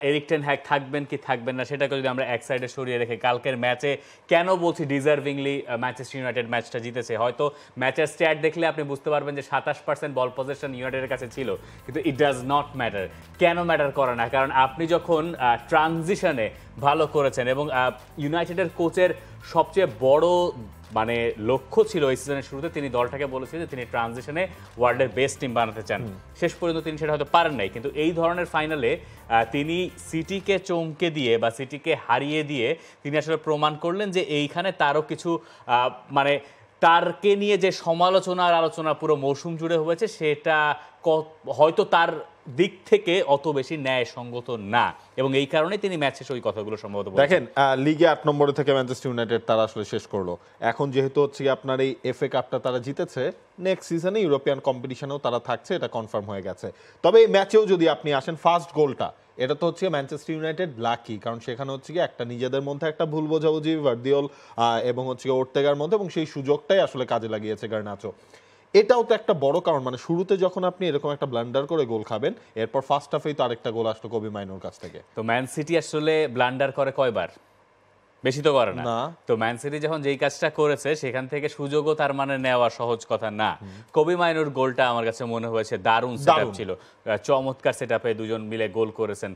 Eric ten hag থাকবেন কি থাকবেন না সেটাকে যদি আমরা এক সাইডে সরিয়ে রেখে কালকের ম্যাচে কেন বলছি ডিজার্ভিংলি ম্যানচেস্টার ইউনাইটেড ম্যাচটা জিতেছে, হয়তো ম্যাচের স্ট্যাট দেখলে আপনি বুঝতে পারবেন যে 27% বল পজিশন ইউনাইটেডের কাছে ছিল, কিন্তু ইট ডাজ নট ম্যাটার। কেন ম্যাটার করে না? কারণ আপনি যখন ট্রানজিশনে ভালো করেছেন এবং ইউনাইটেডের কোচের সবচেয়ে বড় মানে লক্ষ্য ছিল এই সিজনের শুরুতে, তিনি দলটাকে বলেছিলেন যে তিনি ট্রানজিশনে ওয়ার্ল্ডের বেস্ট টিম বানাতে চান। শেষ পর্যন্ত তিনি সেটা হয়তো পারেন নাই, কিন্তু এই ধরনের ফাইনালে তিনি সিটিকে চমকে দিয়ে বা সিটিকে হারিয়ে দিয়ে তিনি আসলে প্রমাণ করলেন যে এইখানে তারও কিছু মানে তারকে নিয়ে যে সমালোচনা আর আলোচনা পুরো মৌসুম জুড়ে হয়েছে সেটা হয়তো তার দিক থেকে অত বেশি ন্যায়সঙ্গত না, এবং এই কারণে তিনি ম্যাচ শেষে ওই কথাগুলো সম্ভবত দেখেন। লিগে 8 নম্বরে থেকে ম্যানচেস্টার ইউনাইটেড তারা আসলে শেষ করলো। এখন যেহেতু হচ্ছে আপনার এই এফএ কাপটা তারা জিতেছে, নেক্সট সিজনে ইউরোপিয়ান কম্পিটিশনেও তারা থাকছে, এটা কনফার্ম হয়ে গেছে। তবে এই ম্যাচেও যদি আপনি আসেন, ফার্স্ট গোলটা এটা তো হচ্ছে ম্যানচেস্টার ইউনাইটেড লাকি, কারণ সেখানে হচ্ছে একটা নিজেদের মধ্যে একটা ভুল বোঝাবুঝি ভার্দিওল এবং হচ্ছে ওর্তেগার মধ্যে, এবং সেই সুযোগটাই আসলে কাজে লাগিয়েছে গার্নাচো। এটাও তো একটা বড় কারণ, মানে শুরুতে যখন আপনি এরকম একটা ব্লান্ডার করে গোল খাবেন, এরপর ফার্স্ট হাফেই তো আরেকটা গোল আসলো কোবি মাইনোর কাছ থেকে। তো ম্যান সিটি আসলে ব্লান্ডার করে কয়বার? বেশি তো করে না। তো ম্যান সিটি যখন যেই কাজটা করেছে সেখান থেকে সুযোগও তার মানে নেওয়া সহজ কথা না। কোবি মাইনোর গোলটা আমার কাছে মনে হয়েছে দারুণ সেটআপ ছিল, চমৎকার সেটআপে দুজন মিলে গোল করেছেন।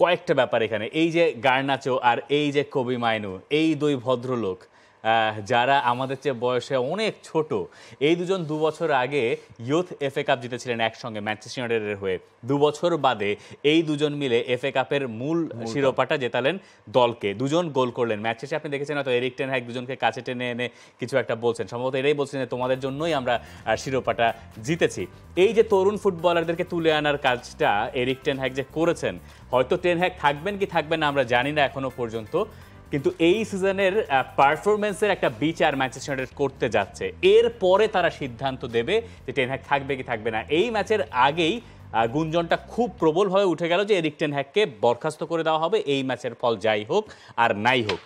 কয়েকটা ব্যাপার এখানে, এই যে গার্নাচো আর এই যে কোবি মাইনো, এই দুই ভদ্রলোক যারা আমাদের চেয়ে বয়সে অনেক ছোট, এই দুজন 2 বছর আগে ইউথ এফএ কাপ জিতেছিলেন একসঙ্গে ম্যানচেস্টার ইউনাইটেডের হয়ে। 2 বছর বাদে এই দুজন মিলে এফএ কাপের মূল শিরোপাটা জেতালেন দলকে, দুজন গোল করলেন। ম্যাচ শেষে আপনি দেখেছেন হয়তো এরিক টেন হ্যাগ দুজনকে কাছে টেনে এনে কিছু একটা বলছেন, সম্ভবত এটাই বলছেন যে তোমাদের জন্যই আমরা শিরোপাটা জিতেছি। এই যে তরুণ ফুটবলারদেরকে তুলে আনার কাজটা এরিক টেন হ্যাগ যে করেছেন, হয়তো টেন হ্যাগ থাকবেন কি থাকবেন না আমরা জানি না এখনো পর্যন্ত, কিন্তু এই সিজনের পারফরমেন্সের একটা বিচার ম্যানচেস্টার ইউনাইটেড করতে যাচ্ছে। এরপরে তারা সিদ্ধান্ত দেবে যে টেন হ্যাগ থাকবে কি থাকবে না। এই ম্যাচের আগেই গুঞ্জনটা খুব প্রবলভাবে উঠে গেল যে এরিক টেন হ্যাগকে বরখাস্ত করে দেওয়া হবে, এই ম্যাচের ফল যাই হোক আর নাই হোক।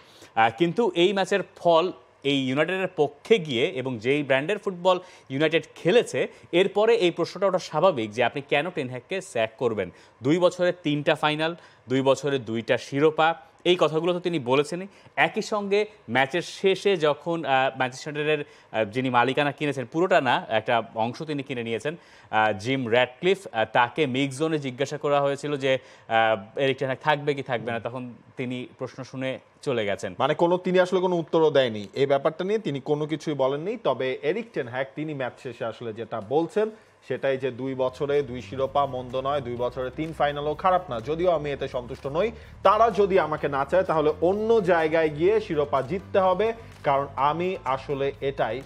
কিন্তু এই ম্যাচের ফল এই ইউনাইটেডের পক্ষে গিয়ে এবং যেই ব্র্যান্ডের ফুটবল ইউনাইটেড খেলেছে, এরপরে এই প্রশ্নটা ওটা স্বাভাবিক যে আপনি কেন টেন হ্যাগকে স্যাক করবেন। 2 বছরে 3টা ফাইনাল, 2 বছরে 2টা শিরোপা, এই কথাগুলো তো তিনি বলেছেনই। একই সঙ্গে ম্যাচের শেষে যখন ম্যানচেস্টার ইউনাইটেডের যিনি মালিকানা কিনেছেন, পুরোটা না একটা অংশ তিনি কিনে নিয়েছেন, জিম র্যাডক্লিফ, তাকে মিক্স জোনে জিজ্ঞাসা করা হয়েছিল যে এরিক টেন হ্যাগ থাকবে কি থাকবে না, তখন তিনি প্রশ্ন শুনে চলে গেছেন। মানে তিনি আসলে কোনো উত্তরও দেয়নি এই ব্যাপারটা নিয়ে, তিনি কোনো কিছুই বলেননি। তবে এরিক টেন হ্যাগ তিনি ম্যাচ শেষে আসলে যেটা বলছেন সেটাই যে 2 বছরে 2 শিরোপা মন্দ নয়, 2 বছরে 3 ফাইনালও খারাপ না, যদিও আমি এতে সন্তুষ্ট নই। তারা যদি আমাকে না চায় তাহলে অন্য জায়গায় গিয়ে শিরোপা জিততে হবে, কারণ আমি আসলে এটাই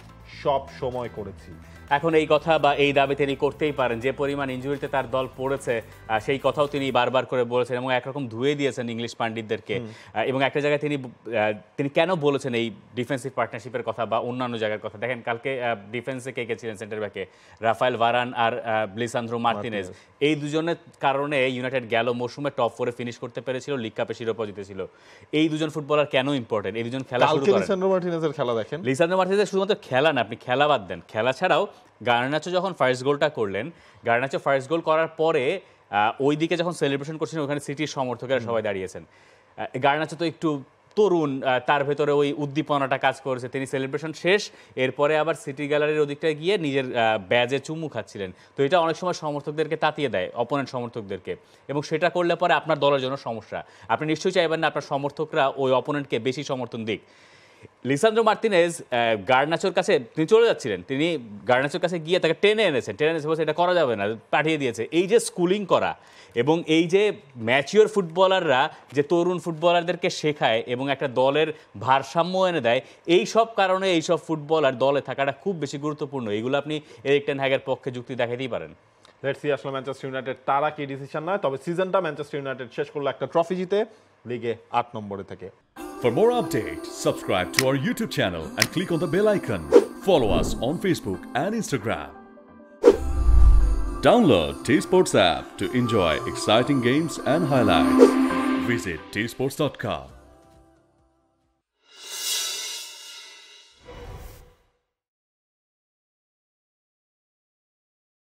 সব সময় করেছি। এখন এই কথা বা এই দাবি তিনি করতেই পারেন, যে পরিমাণ ইনজুরিতে তার দল পড়েছে সেই কথাও তিনি বারবার করে বলেছেন এবং একরকম ধুয়ে দিয়েছেন ইংলিশ পান্ডিতদেরকে। এবং একটা জায়গায় তিনি কেন বলেছেন এই ডিফেন্সিভ পার্টনারশিপের কথা বা অন্যান্য জায়গার কথা, দেখেন কালকে ডিফেন্সে কে ছিলেন সেন্টার ব্যাকে, রাফায়েল ভারান আর লিসান্দ্রো মার্তিনেজ। এই দুজনের কারণে ইউনাইটেড গেল মৌসুমে টপ 4-এ ফিনিশ করতে পেরেছিল, লিগ কাপে শিরোপা জিতেছিল। এই দুজন ফুটবলার কেন ইম্পর্টেন্ট? এই দুজন খেলা শুরু করেন। লিসান্দ্রো মার্তিনেজের খেলা দেখেন, লিসান্দ্রো মার্তিনেজ শুধুমাত্র খেলা না, আপনি খেলা বাদ দেন, খেলা ছাড়াও গার্নাচো যখন ফার্স্ট গোলটা করলেন, গার্নাচো ফার্স্ট গোল করার পরে ওই দিকে যখন সেলিব্রেশন করছেন ওখানে সিটির সমর্থকেরা সবাই দাঁড়িয়েছেন। গার্নাচো তো একটু তরুণ, তার ভেতরে ওই উদ্দীপনাটা কাজ করেছে। তিনি সেলিব্রেশন শেষ, এরপরে আবার সিটি গ্যালারির ওদিকটায় গিয়ে নিজের ব্যাজে চুমু খাচ্ছিলেন। তো এটা অনেক সময় সমর্থকদেরকে তাতিয়ে দেয়, অপোনেন্ট সমর্থকদেরকে, এবং সেটা করলে পরে আপনার দলের জন্য সমস্যা। আপনি নিশ্চয়ই চাইবেন না আপনার সমর্থকরা ওই অপোনেন্টকে বেশি সমর্থন দিক। লিসান্দ্রো মার্তিনেজ গার্নাচোর কাছে তিনি চলে যাচ্ছিলেন, তিনি গার্নাচোর কাছে গিয়ে তাকে টেনে এনেছে বলছে এটা করা যাবে না, পাঠিয়ে দিয়েছে। এই যে স্কুলিং করা এবং এই যে ম্যাচিওর ফুটবলাররা যে তরুণ ফুটবলারদেরকে শেখায় এবং একটা দলের ভারসাম্য এনে দেয়, এই সব কারণে এই সব ফুটবলার দলে থাকাটা খুব বেশি গুরুত্বপূর্ণ। এগুলো আপনি এরিক টেন হ্যাগের পক্ষে যুক্তি দেখাতেই পারেন। লেটস সি আসলে ম্যানচেস্টার ইউনাইটেড তারা কি ডিসিশন নেয়। তবে সিজনটা ম্যানচেস্টার ইউনাইটেড শেষ করলো একটা ট্রফি জিতে লিগে 8 নম্বরে থেকে। For more updates, subscribe to our YouTube channel and click on the bell icon. Follow us on Facebook and Instagram. Download T-Sports app to enjoy exciting games and highlights. Visit tsports.com.